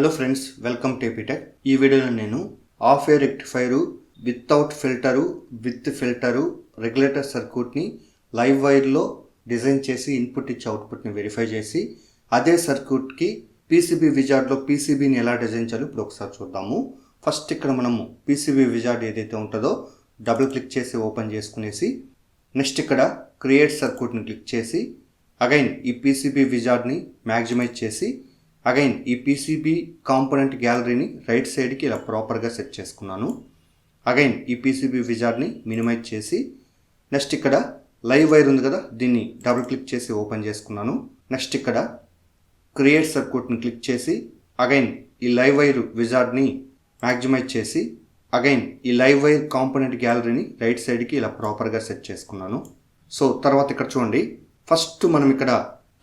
Hello friends, welcome to AP Tech. ఈ వీడియోలో నేను off air rectifier without filter with filter regulator సర్క్యూట్ని live వైర్లో డిజైన్ చేసి ఇన్పుట్ ఇచ్చి అవుట్పుట్ని వెరిఫై చేసి అదే సర్క్యూట్కి పీసీబీ విజార్డ్లో పీసీబీని ఎలా డిజైన్ చేయాలో ఇప్పుడు ఒకసారి చూద్దాము. ఫస్ట్ ఇక్కడ మనము పీసీబీ విజార్డ్ ఏదైతే ఉంటుందో డబుల్ క్లిక్ చేసి ఓపెన్ చేసుకునేసి నెక్స్ట్ ఇక్కడ క్రియేట్ సర్క్యూట్ని క్లిక్ చేసి అగైన్ ఈ పీసీబీ విజార్డ్ని మ్యాక్సిమైజ్ చేసి అగైన్ ఈ పీసీబీ కాంపోనెంట్ గ్యాలరీని రైట్ సైడ్కి ఇలా ప్రాపర్గా సెట్ చేసుకున్నాను. అగైన్ ఈ పీసీబీ విజార్డ్ని మినిమైజ్ చేసి నెక్స్ట్ ఇక్కడ లైవ్ వైర్ ఉంది కదా, దీన్ని డబుల్ క్లిక్ చేసి ఓపెన్ చేసుకున్నాను. నెక్స్ట్ ఇక్కడ క్రియేట్ సర్క్యూట్ని క్లిక్ చేసి అగైన్ ఈ లైవ్ వైర్ విజార్డ్ని మ్యాక్సిమైజ్ చేసి అగైన్ ఈ లైవ్ వైర్ కాంపోనెంట్ గ్యాలరీని రైట్ సైడ్కి ఇలా ప్రాపర్గా సెట్ చేసుకున్నాను. సో తర్వాత ఇక్కడ చూడండి, ఫస్ట్ మనం ఇక్కడ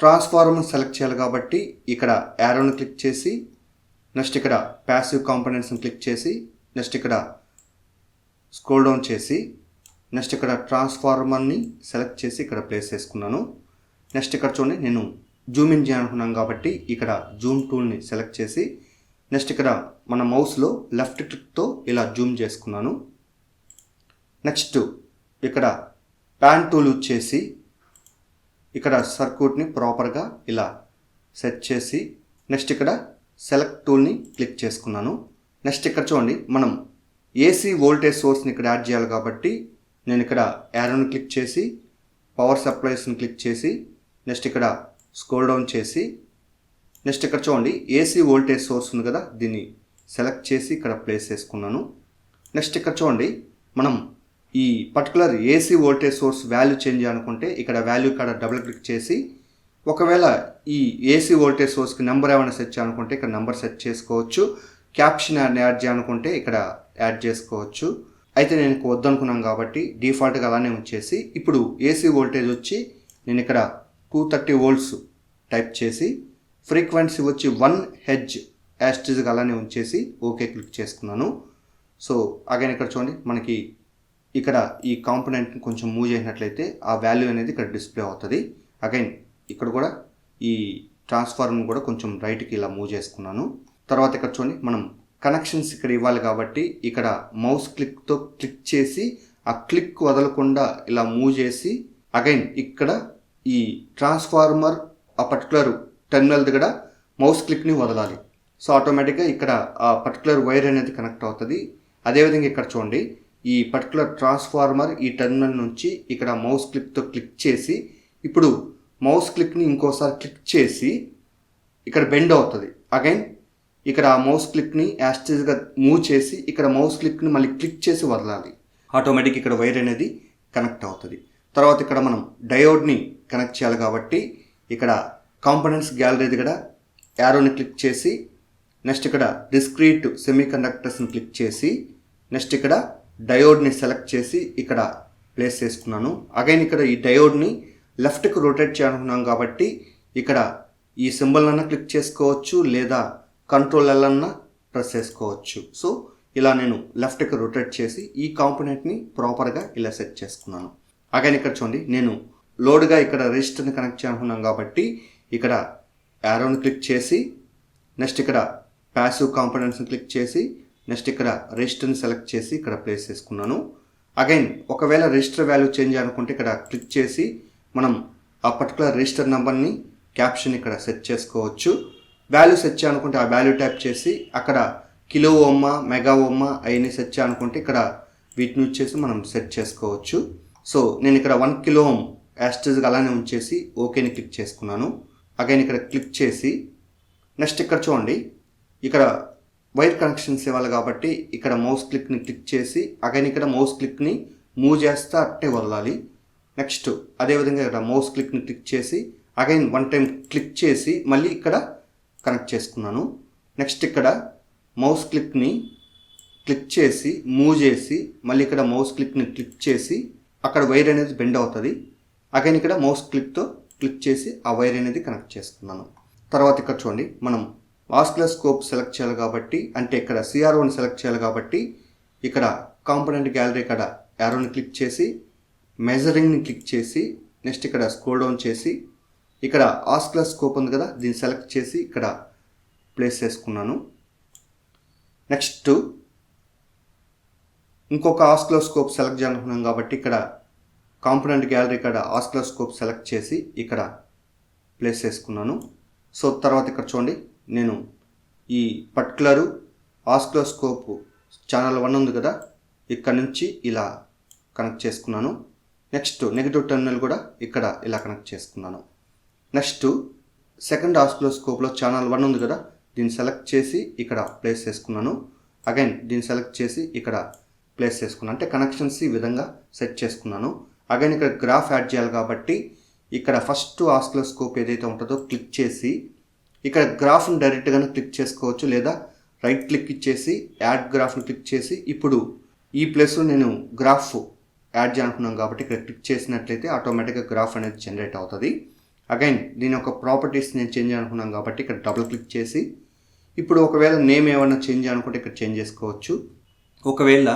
ట్రాన్స్ఫార్మర్ సెలెక్ట్ చేయాలి కాబట్టి ఇక్కడ యారోని క్లిక్ చేసి నెక్స్ట్ ఇక్కడ ప్యాసివ్ కాంపోనెంట్స్ని క్లిక్ చేసి నెక్స్ట్ ఇక్కడ స్క్రోల్ డౌన్ చేసి నెక్స్ట్ ఇక్కడ ట్రాన్స్ఫార్మర్ని సెలెక్ట్ చేసి ఇక్కడ ప్లేస్ చేసుకున్నాను. నెక్స్ట్ ఇక్కడ చూడండి, నేను జూమ్ ఇన్ చేయాలనుకున్నాను కాబట్టి ఇక్కడ జూమ్ టూల్ని సెలెక్ట్ చేసి నెక్స్ట్ ఇక్కడ మన మౌస్లో లెఫ్ట్ క్లిక్తో ఇలా జూమ్ చేసుకున్నాను. నెక్స్ట్ ఇక్కడ ప్యాన్ టూల్ యూజ్ చేసి ఇక్కడ సర్క్యూట్ని ప్రాపర్గా ఇలా సెట్ చేసి నెక్స్ట్ ఇక్కడ సెలెక్ట్ టూల్ని క్లిక్ చేసుకున్నాను. నెక్స్ట్ ఇక్కడ చూడండి, మనం ఏసీ వోల్టేజ్ సోర్స్ని ఇక్కడ యాడ్ చేయాలి కాబట్టి నేను ఇక్కడ యారోని క్లిక్ చేసి పవర్ సప్లైస్ని క్లిక్ చేసి నెక్స్ట్ ఇక్కడ స్క్రోల్ డౌన్ చేసి నెక్స్ట్ ఇక్కడ చూడండి ఏసీ వోల్టేజ్ సోర్స్ ఉంది కదా, దీన్ని సెలెక్ట్ చేసి ఇక్కడ ప్లేస్ చేసుకున్నాను. నెక్స్ట్ ఇక్కడ చూడండి, మనం ఈ particular AC voltage source value change అనుకుంటే ఇక్కడ వాల్యూ కాడ డబుల్ క్లిక్ చేసి ఒకవేళ ఈ ఏసీ వోల్టేజ్ సోర్స్కి నెంబర్ ఏమైనా సెట్ చేయాలనుకుంటే ఇక్కడ నెంబర్ సెట్ చేసుకోవచ్చు. క్యాప్షన్ యాడ్ చేయాలనుకుంటే ఇక్కడ యాడ్ చేసుకోవచ్చు. అయితే నేను వద్దనుకున్నాను కాబట్టి డిఫాల్ట్గా అలానే ఉంచేసి ఇప్పుడు ఏసీ వోల్టేజ్ వచ్చి నేను ఇక్కడ 230 volts టైప్ చేసి ఫ్రీక్వెన్సీ వచ్చి 1 Hz యాస్టిజ్గా అలానే ఉంచేసి ఓకే క్లిక్ చేసుకున్నాను. సో అగైన్ ఇక్కడ చూడండి, మనకి ఇక్కడ ఈ కాంపోనెంట్ని కొంచెం మూవ్ చేసినట్లయితే ఆ వాల్యూ అనేది ఇక్కడ డిస్ప్లే అవుతుంది. అగైన్ ఇక్కడ కూడా ఈ ట్రాన్స్ఫార్మర్ కూడా కొంచెం రైట్కి ఇలా మూవ్ చేసుకున్నాను. తర్వాత ఇక్కడ చూడండి, మనం కనెక్షన్స్ ఇక్కడ ఇవ్వాలి కాబట్టి ఇక్కడ మౌస్ క్లిక్తో క్లిక్ చేసి ఆ క్లిక్ వదలకుండా ఇలా మూవ్ చేసి అగైన్ ఇక్కడ ఈ ట్రాన్స్ఫార్మర్ ఆ పర్టికులర్ టెర్మినల్ దగ్గర మౌస్ క్లిక్ని వదలాలి. సో ఆటోమేటిక్గా ఇక్కడ ఆ పర్టికులర్ వైర్ అనేది కనెక్ట్ అవుతుంది. అదేవిధంగా ఇక్కడ చూడండి, ఈ పర్టికులర్ ట్రాన్స్ఫార్మర్ ఈ టెర్మినల్ నుంచి ఇక్కడ మౌస్ క్లిక్తో క్లిక్ చేసి ఇప్పుడు మౌస్ క్లిక్ని ఇంకోసారి క్లిక్ చేసి ఇక్కడ బెండ్ అవుతుంది. అగైన్ ఇక్కడ ఆ మౌస్ క్లిక్ని యాస్టిజ్గా మూవ్ చేసి ఇక్కడ మౌస్ క్లిక్ని మళ్ళీ క్లిక్ చేసి వదలాలి. ఆటోమేటిక్ ఇక్కడ వైర్ అనేది కనెక్ట్ అవుతుంది. తర్వాత ఇక్కడ మనం డయోడ్ని కనెక్ట్ చేయాలి కాబట్టి ఇక్కడ కాంపోనెంట్స్ గ్యాలరీ దగ్గర యారోని క్లిక్ చేసి నెక్స్ట్ ఇక్కడ డిస్క్రీట్ సెమీ కండక్టర్స్ని క్లిక్ చేసి నెక్స్ట్ ఇక్కడ డయోడ్ని సెలెక్ట్ చేసి ఇక్కడ ప్లేస్ చేసుకున్నాను. అగైన్ ఇక్కడ ఈ డయోడ్ని లెఫ్ట్కి రొటేట్ చేయాలనుకున్నాం కాబట్టి ఇక్కడ ఈ సింబల్ అన్నా క్లిక్ చేసుకోవచ్చు లేదా కంట్రోల్ ఎల్ అన్నా ప్రెస్ చేసుకోవచ్చు. సో ఇలా నేను లెఫ్ట్కి రొటేట్ చేసి ఈ కాంపోనెంట్ని ప్రాపర్గా ఇలా సెట్ చేసుకున్నాను. అగైన్ ఇక్కడ చూడండి, నేను లోడ్గా ఇక్కడ రెజిస్టర్ని కనెక్ట్ చేయాలనుకున్నాం కాబట్టి ఇక్కడ యారోని క్లిక్ చేసి నెక్స్ట్ ఇక్కడ ప్యాసివ్ కాంపోనెంట్స్ని క్లిక్ చేసి నెక్స్ట్ ఇక్కడ రెజిస్టర్ని సెలెక్ట్ చేసి ఇక్కడ ప్లేస్ చేసుకున్నాను. అగైన్ ఒకవేళ రెజిస్టర్ వాల్యూ చేంజ్ అనుకుంటే ఇక్కడ క్లిక్ చేసి మనం ఆ పర్టికులర్ రెజిస్టర్ నెంబర్ని క్యాప్షన్ ఇక్కడ సెట్ చేసుకోవచ్చు. వాల్యూ సెట్ చేయాలనుకుంటే ఆ వాల్యూ టైప్ చేసి అక్కడ కిలో ఓమ్మా మెగా ఓమ్మా అవన్నీ సెట్ చేయాలనుకుంటే ఇక్కడ వీటిని వచ్చేసి మనం సెట్ చేసుకోవచ్చు. సో నేను ఇక్కడ 1 kilo ohm యాస్టిజ్గా అలానే ఉంచేసి ఓకేని క్లిక్ చేసుకున్నాను. అగైన్ ఇక్కడ క్లిక్ చేసి నెక్స్ట్ ఇక్కడ చూడండి, ఇక్కడ వైర్ కనెక్షన్స్ ఇవ్వాలి కాబట్టి ఇక్కడ మౌస్ క్లిక్ని క్లిక్ చేసి అగైన్ ఇక్కడ మౌస్ క్లిక్ని మూవ్ చేస్తే అట్టే వదలాలి. నెక్స్ట్ అదేవిధంగా ఇక్కడ మౌస్ క్లిక్ని క్లిక్ చేసి అగైన్ 1 time క్లిక్ చేసి మళ్ళీ ఇక్కడ కనెక్ట్ చేసుకున్నాను. నెక్స్ట్ ఇక్కడ మౌస్ క్లిక్ని క్లిక్ చేసి మూవ్ చేసి మళ్ళీ ఇక్కడ మౌస్ క్లిక్ని క్లిక్ చేసి అక్కడ వైర్ అనేది బెండ్ అవుతుంది. అగైన్ ఇక్కడ మౌస్ క్లిక్తో క్లిక్ చేసి ఆ వైర్ అనేది కనెక్ట్ చేసుకున్నాను. తర్వాత ఇక్కడ చూడండి, మనం ఆసిలోస్కోప్ సెలెక్ట్ చేయాలి కాబట్టి అంటే ఇక్కడ సిఆర్ఓని సెలెక్ట్ చేయాలి కాబట్టి ఇక్కడ కాంపోనెంట్ గ్యాలరీ ఇక్కడ యారోని క్లిక్ చేసి మెజరింగ్ని క్లిక్ చేసి నెక్స్ట్ ఇక్కడ స్క్రోల్ డౌన్ చేసి ఇక్కడ ఆసిలోస్కోప్ ఉంది కదా, దీన్ని సెలెక్ట్ చేసి ఇక్కడ ప్లేస్ చేసుకున్నాను. నెక్స్ట్ ఇంకొక ఆస్కిలోస్కోప్ సెలెక్ట్ చేయాలనుకున్నాం కాబట్టి ఇక్కడ కాంపోనెంట్ గ్యాలరీ ఇక్కడ ఆస్కిలోస్కోప్ సెలెక్ట్ చేసి ఇక్కడ ప్లేస్ చేసుకున్నాను. సో తర్వాత ఇక్కడ చూడండి, నేను ఈ పర్టికులర్ ఆస్కిలోస్కోప్ ఛానల్ 1 ఉంది కదా, ఇక్కడ నుంచి ఇలా కనెక్ట్ చేసుకున్నాను. నెక్స్ట్ నెగిటివ్ టెర్మినల్ కూడా ఇక్కడ ఇలా కనెక్ట్ చేసుకున్నాను. నెక్స్ట్ సెకండ్ ఆస్కిలోస్కోప్లో ఛానల్ 1 ఉంది కదా, దీన్ని సెలెక్ట్ చేసి ఇక్కడ ప్లేస్ చేసుకున్నాను. అగైన్ దీన్ని సెలెక్ట్ చేసి ఇక్కడ ప్లేస్ చేసుకున్నాను. అంటే కనెక్షన్స్ ఈ విధంగా సెట్ చేసుకున్నాను. అగైన్ ఇక్కడ గ్రాఫ్ యాడ్ చేయాలి కాబట్టి ఇక్కడ ఫస్ట్ ఆస్కిలోస్కోప్ ఏదైతే ఉంటుందో క్లిక్ చేసి ఇక్కడ గ్రాఫ్ని డైరెక్ట్గానే క్లిక్ చేసుకోవచ్చు, లేదా రైట్ క్లిక్ ఇచ్చేసి యాడ్ గ్రాఫ్ని క్లిక్ చేసి ఇప్పుడు ఈ ప్లేస్లో నేను గ్రాఫ్ యాడ్ చేయాలనుకున్నాను కాబట్టి ఇక్కడ క్లిక్ చేసినట్లయితే ఆటోమేటిక్గా గ్రాఫ్ అనేది జనరేట్ అవుతుంది. అగైన్ దీని యొక్క ప్రాపర్టీస్ నేను చేంజ్ అనుకున్నాను కాబట్టి ఇక్కడ డబుల్ క్లిక్ చేసి ఇప్పుడు ఒకవేళ నేమ్ ఏమైనా చేంజ్ అనుకుంటే ఇక్కడ చేంజ్ చేసుకోవచ్చు. ఒకవేళ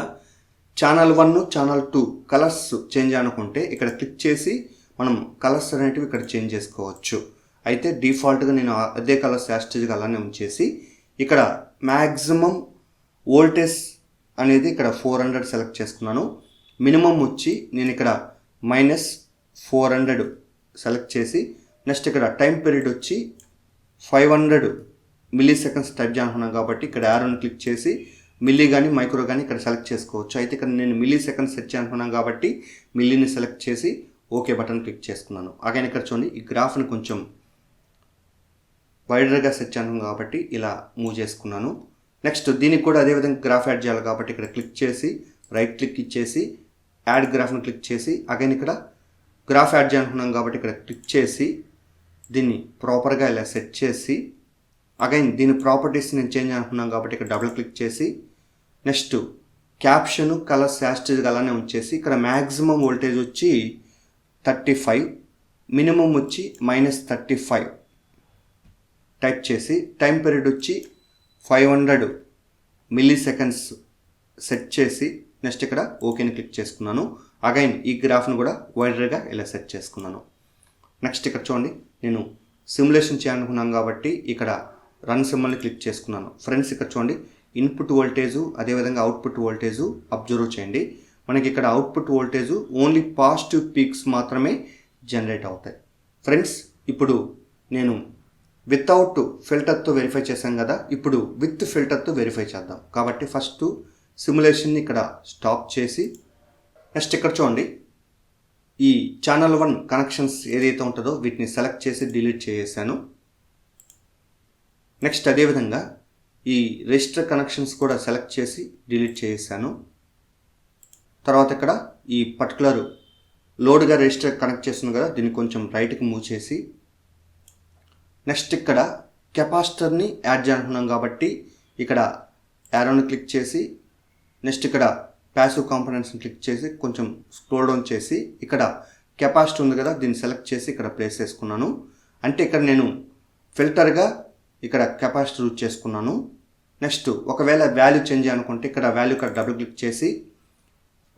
ఛానల్ 1 ఛానల్ 2 కలర్స్ చేంజ్ అనుకుంటే ఇక్కడ క్లిక్ చేసి మనం కలర్స్ అనేటివి ఇక్కడ చేంజ్ చేసుకోవచ్చు. అయితే డిఫాల్ట్గా నేను అదే కలర్స్ యాస్టేజ్గా అలానే ఉంచేసి ఇక్కడ మ్యాక్సిమం వోల్టేజ్ అనేది ఇక్కడ 400 సెలెక్ట్ చేసుకున్నాను. మినిమం వచ్చి నేను ఇక్కడ -400 సెలెక్ట్ చేసి నెక్స్ట్ ఇక్కడ టైం పీరియడ్ వచ్చి 500 మిల్లీ సెకండ్స్ టైప్ చేయాలనుకున్నాను కాబట్టి ఇక్కడ యారోని క్లిక్ చేసి మిల్లీ కానీ మైక్రో కానీ ఇక్కడ సెలెక్ట్ చేసుకోవచ్చు. అయితే ఇక్కడ నేను మిల్లీ సెకండ్స్ సెట్ చేయాలనుకున్నాను కాబట్టి మిల్లీని సెలెక్ట్ చేసి ఓకే బటన్ క్లిక్ చేసుకున్నాను. అగైన్ ఇక్కడ చూడండి, ఈ గ్రాఫ్ని కొంచెం వైడర్గా సెట్ చేయాను కాబట్టి ఇలా మూవ్ చేసుకున్నాను. నెక్స్ట్ దీనికి కూడా అదేవిధంగా గ్రాఫ్ యాడ్ చేయాలి కాబట్టి ఇక్కడ క్లిక్ చేసి రైట్ క్లిక్ ఇచ్చేసి యాడ్ గ్రాఫ్ని క్లిక్ చేసి అగైన్ ఇక్కడ గ్రాఫ్ యాడ్ చేయాలనుకున్నాం కాబట్టి ఇక్కడ క్లిక్ చేసి దీన్ని ప్రాపర్గా ఇలా సెట్ చేసి అగైన్ దీని ప్రాపర్టీస్ నేను చేంజ్ అనుకున్నాను కాబట్టి ఇక్కడ డబుల్ క్లిక్ చేసి నెక్స్ట్ క్యాప్షన్ కలర్స్ యాస్టేజ్ అలానే ఉంచేసి ఇక్కడ మ్యాక్సిమం వోల్టేజ్ వచ్చి 35, మినిమం వచ్చి -35 టైప్ చేసి టైం పీరియడ్ వచ్చి 500 మిల్లీ సెకండ్స్ సెట్ చేసి నెక్స్ట్ ఇక్కడ ఓకేని క్లిక్ చేసుకున్నాను. అగైన్ ఈ గ్రాఫ్ను కూడా వైడర్గా ఇలా సెట్ చేసుకున్నాను. నెక్స్ట్ ఇక్కడ చూడండి, నేను సిమ్యులేషన్ చేయాలనుకున్నాను కాబట్టి ఇక్కడ రన్ సింబల్ని క్లిక్ చేసుకున్నాను. ఫ్రెండ్స్ ఇక్కడ చూడండి, ఇన్పుట్ వోల్టేజు అదేవిధంగా అవుట్పుట్ వోల్టేజు అబ్జర్వ్ చేయండి. మనకి ఇక్కడ output voltage only positive peaks మాత్రమే జనరేట్ అవుతాయి. ఫ్రెండ్స్ ఇప్పుడు నేను వితౌట్ ఫిల్టర్తో వెరిఫై చేశాను కదా, ఇప్పుడు విత్ ఫిల్టర్తో వెరిఫై చేద్దాం. కాబట్టి ఫస్ట్ సిమ్యులేషన్ని ఇక్కడ స్టాప్ చేసి నెక్స్ట్ ఇక్కడ చూడండి, ఈ ఛానల్ 1 కనెక్షన్స్ ఏదైతే ఉంటుందో వీటిని సెలెక్ట్ చేసి డిలీట్ చేసేసాను. నెక్స్ట్ అదేవిధంగా ఈ రెజిస్టర్ కనెక్షన్స్ కూడా సెలెక్ట్ చేసి డిలీట్ చేసేసాను. తర్వాత ఇక్కడ ఈ పర్టికులర్ లోడ్గా రెజిస్టర్ కనెక్ట్ చేస్తుంది కదా, దీన్ని కొంచెం రైట్కి మూవ్ చేసి నెక్స్ట్ ఇక్కడ కెపాసిటర్ని యాడ్ చేయాలనుకున్నాం కాబట్టి ఇక్కడ యారోని క్లిక్ చేసి నెక్స్ట్ ఇక్కడ ప్యాసివ్ కాంపోనెంట్స్ని క్లిక్ చేసి కొంచెం స్క్రోల్ డౌన్ చేసి ఇక్కడ కెపాసిటర్ ఉంది కదా, దీన్ని సెలెక్ట్ చేసి ఇక్కడ ప్లేస్ చేసుకున్నాను. అంటే ఇక్కడ నేను ఫిల్టర్గా ఇక్కడ కెపాసిటర్ యూజ్ చేసుకున్నాను. నెక్స్ట్ ఒకవేళ వాల్యూ చేంజ్ అనుకుంటే ఇక్కడ వాల్యూ ఇక్కడ డబుల్ క్లిక్ చేసి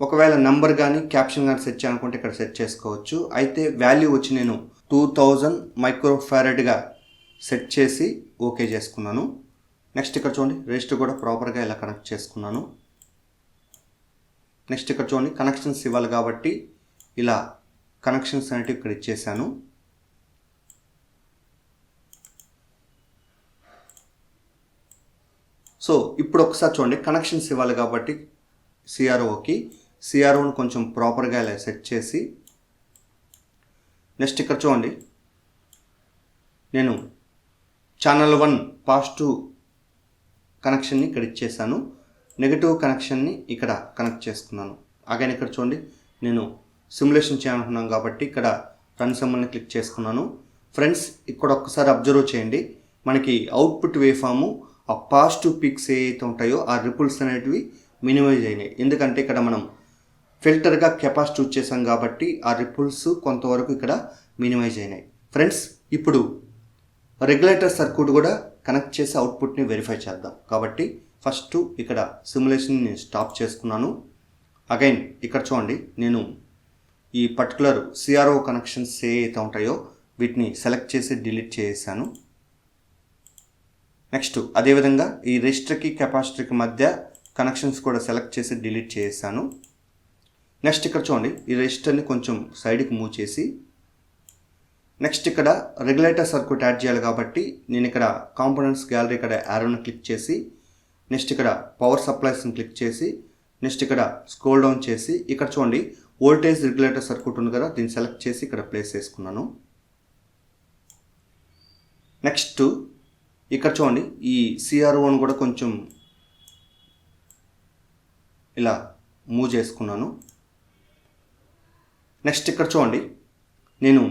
ఒకవేళ నెంబర్ కానీ క్యాప్షన్ కానీ సెట్ చేయాలనుకుంటే ఇక్కడ సెట్ చేసుకోవచ్చు. అయితే వాల్యూ వచ్చి నేను 2000 మైక్రోఫారడ్గా సెట్ చేసి ఓకే చేసుకున్నాను. నెక్స్ట్ ఇక్కడ చూడండి, రెజిస్టర్ కూడా ప్రాపర్గా ఇలా కనెక్ట్ చేసుకున్నాను. నెక్స్ట్ ఇక్కడ చూడండి, కనెక్షన్స్ ఇవ్వాలి కాబట్టి ఇలా కనెక్షన్స్ అనేవి ఇక్కడ ఇచ్చేసాను. సో ఇప్పుడు ఒకసారి చూడండి, కనెక్షన్స్ ఇవ్వాలి కాబట్టి సిఆర్ఓని కొంచెం ప్రాపర్గా ఇలా సెట్ చేసి నెక్స్ట్ ఇక్కడ చూడండి, నేను ఛానల్ 1 పాజిటివ్ కనెక్షన్ని ఇక్కడ ఇచ్చేసాను, నెగిటివ్ కనెక్షన్ని ఇక్కడ కనెక్ట్ చేసుకున్నాను. అగైన్ ఇక్కడ చూడండి, నేను సిమ్యులేషన్ చేయాలనుకున్నాను కాబట్టి ఇక్కడ రన్ సింబల్ని క్లిక్ చేసుకున్నాను. ఫ్రెండ్స్ ఇక్కడ ఒక్కసారి అబ్జర్వ్ చేయండి, మనకి అవుట్పుట్ వేవ్ ఫాము ఆ పాజిటివ్ పీక్స్ ఏవైతే ఉంటాయో ఆ రిపుల్స్ అనేటివి మినిమైజ్ అయినాయి. ఎందుకంటే ఇక్కడ మనం ఫిల్టర్గా కెపాసిటీ యూజ్ చేసాం కాబట్టి ఆ రిపుల్స్ కొంతవరకు ఇక్కడ మినిమైజ్ అయినాయి. ఫ్రెండ్స్ ఇప్పుడు రెగ్యులేటర్ సర్క్యూట్ కూడా కనెక్ట్ చేసి అవుట్పుట్ని వెరిఫై చేద్దాం. కాబట్టి ఫస్ట్ ఇక్కడ సిమ్యులేషన్ని స్టాప్ చేసుకున్నాను. అగైన్ ఇక్కడ చూడండి, నేను ఈ పర్టికులర్ సిఆర్ఓ కనెక్షన్స్ ఏవైతే ఉంటాయో వీటిని సెలెక్ట్ చేసి డిలీట్ చేసాను. నెక్స్ట్ అదేవిధంగా ఈ రెసిస్టర్కి కెపాసిటర్కి మధ్య కనెక్షన్స్ కూడా సెలెక్ట్ చేసి డిలీట్ చేసాను. నెక్స్ట్ ఇక్కడ చూడండి, ఈ రెసిస్టర్ని కొంచెం సైడ్కి మూవ్ చేసి నెక్స్ట్ ఇక్కడ రెగ్యులేటర్ సర్క్యూట్ యాడ్ చేయాలి కాబట్టి నేను ఇక్కడ కాంపోనెంట్స్ గ్యాలరీ ఇక్కడ యారోని క్లిక్ చేసి నెక్స్ట్ ఇక్కడ పవర్ సప్లైస్ని క్లిక్ చేసి నెక్స్ట్ ఇక్కడ స్క్రోల్ డౌన్ చేసి ఇక్కడ చూడండి వోల్టేజ్ రెగ్యులేటర్ సర్క్యూట్ ఉంది కదా, దీన్ని సెలెక్ట్ చేసి ఇక్కడ ప్లేస్ చేసుకున్నాను. నెక్స్ట్ ఇక్కడ చూడండి ఈ సిఆర్ఓని కూడా కొంచెం ఇలా మూవ్ చేసుకున్నాను. నెక్స్ట్ ఇక్కడ చూడండి నేను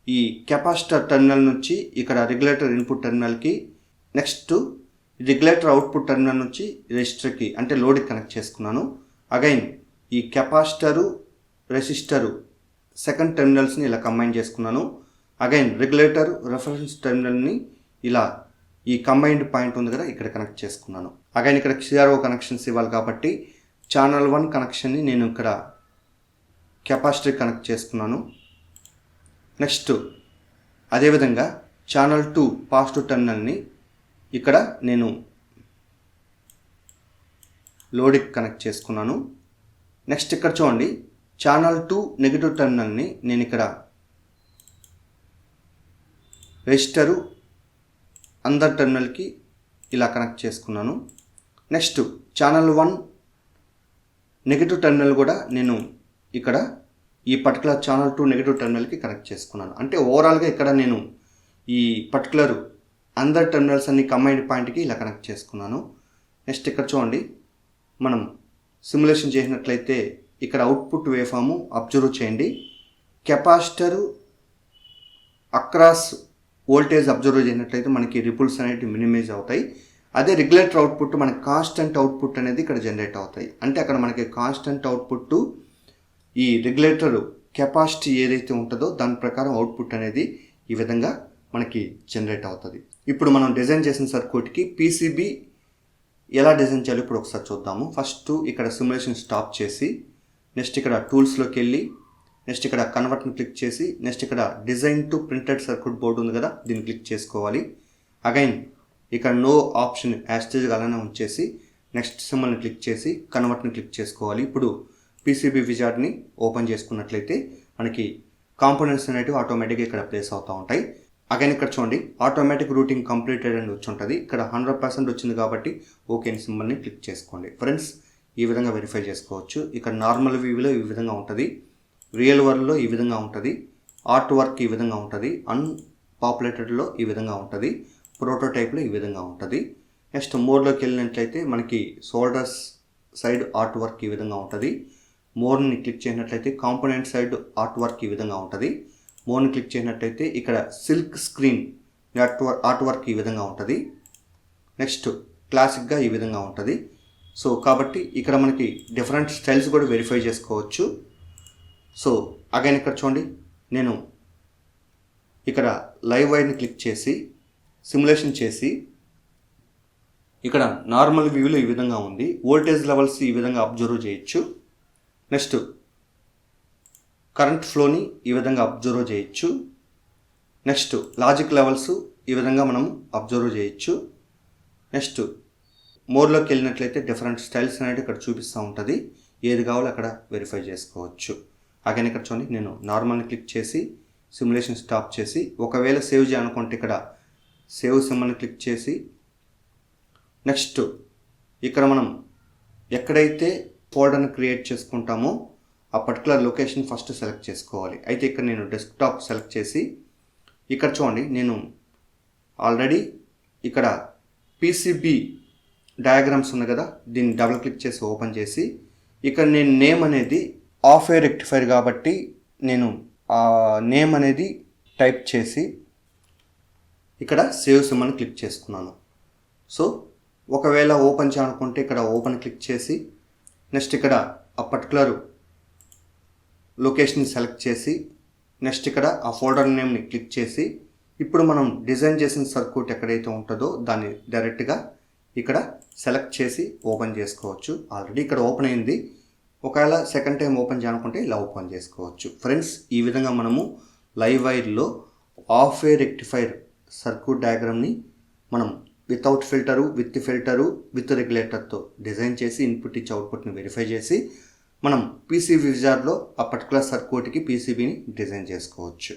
ఈ కెపాసిటర్ టెర్మినల్ నుంచి ఇక్కడ రెగ్యులేటర్ ఇన్పుట్ టెర్మినల్కి నెక్స్ట్ రెగ్యులేటర్ అవుట్పుట్ టెర్మినల్ నుంచి రెసిస్టర్కి అంటే లోడ్కి కనెక్ట్ చేసుకున్నాను. అగైన్ ఈ కెపాసిటరు రెసిస్టరు సెకండ్ టెర్మినల్స్ని ఇలా కంబైన్ చేసుకున్నాను. అగైన్ రెగ్యులేటర్ రెఫరెన్స్ టెర్మినల్ని ఇలా ఈ కంబైన్డ్ పాయింట్ ఉంది కదా ఇక్కడ కనెక్ట్ చేసుకున్నాను. అగైన్ ఇక్కడ సిఆర్ఓ కనెక్షన్స్ ఇవ్వాలి కాబట్టి ఛానల్ 1 కనెక్షన్ని నేను ఇక్కడ కెపాసిటర్ కనెక్ట్ చేసుకున్నాను. నెక్స్ట్ అదేవిధంగా ఛానల్ 2 పాజిటివ్ టెర్మినల్ని ఇక్కడ నేను లోడ్కి కనెక్ట్ చేసుకున్నాను. నెక్స్ట్ ఇక్కడ చూడండి ఛానల్ 2 నెగిటివ్ టెర్మినల్ని నేను ఇక్కడ రెసిస్టరు అందర్ టెర్మినల్కి ఇలా కనెక్ట్ చేసుకున్నాను. నెక్స్ట్ ఛానల్ 1 నెగిటివ్ టెర్మినల్ కూడా నేను ఇక్కడ ఈ పర్టికులర్ ఛానల్ 2 నెగిటివ్ టెర్మినల్కి కనెక్ట్ చేసుకున్నాను. అంటే ఓవరాల్గా ఇక్కడ నేను ఈ పర్టికులర్ అందర్ టెర్మినల్స్ అన్ని కంబైన్డ్ పాయింట్కి ఇలా కనెక్ట్ చేసుకున్నాను. నెక్స్ట్ ఇక్కడ చూడండి మనం సిమ్యులేషన్ చేసినట్లయితే ఇక్కడ అవుట్పుట్ వేవ్ఫామ్ అబ్జర్వ్ చేయండి. కెపాసిటరు అక్రాస్ వోల్టేజ్ అబ్జర్వ్ చేసినట్లయితే మనకి రిపుల్స్ అనేవి మినిమైజ్ అవుతాయి. అదే రెగ్యులేటర్ అవుట్పుట్ మనకి కాన్స్టెంట్ అవుట్పుట్ అనేది ఇక్కడ జనరేట్ అవుతాయి. అంటే అక్కడ మనకి కాన్స్టెంట్ అవుట్పుట్ ఈ రెగ్యులేటర్ కెపాసిటీ ఏదైతే ఉంటుందో దాని ప్రకారం అవుట్పుట్ అనేది ఈ విధంగా మనకి జనరేట్ అవుతుంది. ఇప్పుడు మనం డిజైన్ చేసిన సర్క్యూట్కి పీసీబీ ఎలా డిజైన్ చేయాలో ఇప్పుడు ఒకసారి చూద్దాము. ఫస్ట్ ఇక్కడ సిమ్యులేషన్ స్టాప్ చేసి నెక్స్ట్ ఇక్కడ టూల్స్లోకి వెళ్ళి నెక్స్ట్ ఇక్కడ కన్వర్ట్ని క్లిక్ చేసి నెక్స్ట్ ఇక్కడ design to printed circuit board ఉంది కదా దీన్ని క్లిక్ చేసుకోవాలి. అగైన్ ఇక్కడ నో ఆప్షన్ యాస్టేజ్ అలానే ఉంచేసి నెక్స్ట్ సింబల్ని క్లిక్ చేసి కన్వర్ట్ని క్లిక్ చేసుకోవాలి. ఇప్పుడు పీసీబీ విజార్డ్ని ఓపెన్ చేసుకున్నట్లయితే మనకి కాంపోనెంట్స్ అనేవి ఆటోమేటిక్గా ఇక్కడ ప్లేస్ అవుతూ ఉంటాయి. అగైన్ ఇక్కడ చూడండి ఆటోమేటిక్ రూటింగ్ కంప్లీటెడ్ అని వచ్చి ఉంటుంది. ఇక్కడ 100% వచ్చింది కాబట్టి ఓకే సింబల్ని క్లిక్ చేసుకోండి. ఫ్రెండ్స్ ఈ విధంగా వెరిఫై చేసుకోవచ్చు. ఇక్కడ నార్మల్ వ్యూలో ఈ విధంగా ఉంటుంది, రియల్ వరల్డ్లో ఈ విధంగా ఉంటుంది, ఆర్ట్ వర్క్ ఈ విధంగా ఉంటుంది, అన్పాపులేటెడ్లో ఈ విధంగా ఉంటుంది, ప్రోటోటైప్లో ఈ విధంగా ఉంటుంది. నెక్స్ట్ మోర్లోకి వెళ్ళినట్లయితే మనకి షోల్డర్స్ సైడ్ ఆర్ట్ వర్క్ ఈ విధంగా ఉంటుంది. మోర్ని క్లిక్ చేసినట్లయితే కాంపోనెంట్ సైడ్ ఆర్ట్ వర్క్ ఈ విధంగా ఉంటుంది. మోర్ని క్లిక్ చేసినట్లయితే ఇక్కడ సిల్క్ స్క్రీన్ ఆర్ట్ వర్క్ ఈ విధంగా ఉంటుంది. నెక్స్ట్ క్లాసిక్గా ఈ విధంగా ఉంటుంది. సో కాబట్టి ఇక్కడ మనకి డిఫరెంట్ స్టైల్స్ కూడా వెరిఫై చేసుకోవచ్చు. సో అగైన్ ఇక్కడ చూడండి నేను ఇక్కడ లైవ్ వైర్ని క్లిక్ చేసి సిమ్యులేషన్ చేసి ఇక్కడ నార్మల్ వ్యూలో ఈ విధంగా ఉంది, వోల్టేజ్ లెవెల్స్ ఈ విధంగా అబ్జర్వ్ చేయొచ్చు. నెక్స్ట్ కరెంట్ ఫ్లోని ఈ విధంగా అబ్జర్వ్ చేయొచ్చు. నెక్స్ట్ లాజిక్ లెవెల్స్ ఈ విధంగా మనం అబ్జర్వ్ చేయొచ్చు. నెక్స్ట్ మోర్లోకి వెళ్ళినట్లయితే డిఫరెంట్ స్టైల్స్ అనేవి ఇక్కడ చూపిస్తూ ఉంటుంది, ఏది కావాలో అక్కడ వెరిఫై చేసుకోవచ్చు. అగైన్ ఇక్కడ చూడండి నేను నార్మల్ని క్లిక్ చేసి సిమ్యులేషన్ స్టాప్ చేసి ఒకవేళ సేవ్ చేయాలనుకుంటే ఇక్కడ సేవ్ సింబల్ని క్లిక్ చేసి నెక్స్ట్ ఇక్కడ మనం ఎక్కడైతే ఫోల్డర్ని క్రియేట్ చేసుకుంటామో ఆ పర్టికులర్ లొకేషన్ ఫస్ట్ సెలెక్ట్ చేసుకోవాలి. అయితే ఇక్కడ నేను డెస్క్టాప్ సెలెక్ట్ చేసి ఇక్కడ చూడండి నేను ఆల్రెడీ ఇక్కడ పీసీబీ డయాగ్రామ్స్ ఉన్నాయి కదా దీన్ని డబుల్ క్లిక్ చేసి ఓపెన్ చేసి ఇక్కడ నేను నేమ్ అనేది ఆఫ్ ఎయిర్ రెక్టిఫైర్ కాబట్టి నేను ఆ నేమ్ అనేది టైప్ చేసి ఇక్కడ సేవ్ సింబల్ని క్లిక్ చేసుకున్నాను. సో ఒకవేళ ఓపెన్ చేయాలనుకుంటే ఇక్కడ ఓపెన్ క్లిక్ చేసి నెక్స్ట్ ఇక్కడ ఆ పర్టికులర్ లొకేషన్ సెలెక్ట్ చేసి నెక్స్ట్ ఇక్కడ ఆ ఫోల్డర్ నేమ్ని క్లిక్ చేసి ఇప్పుడు మనం డిజైన్ చేసిన సర్క్యూట్ ఎక్కడైతే ఉంటుందో దాన్ని డైరెక్ట్గా ఇక్కడ సెలెక్ట్ చేసి ఓపెన్ చేసుకోవచ్చు. ఆల్రెడీ ఇక్కడ ఓపెన్ అయింది, ఒకవేళ సెకండ్ టైం ఓపెన్ చేయాలనుకుంటే ఇలా ఓపెన్ చేసుకోవచ్చు. ఫ్రెండ్స్ ఈ విధంగా మనము లైవ్ వైర్లో ఆఫ్ ఎయిర్ రెక్టిఫైర్ సర్క్యూట్ డయాగ్రామ్ని మనం వితౌట్ ఫిల్టరు, విత్ రెగ్యులేటర్తో డిజైన్ చేసి ఇన్పుట్ ఇచ్చి అవుట్పుట్ని వెరిఫై చేసి మనం పీసీబీ విజార్డ్లో ఆ పర్టికులర్ సర్క్యూట్కి పీసీబీని డిజైన్ చేసుకోవచ్చు.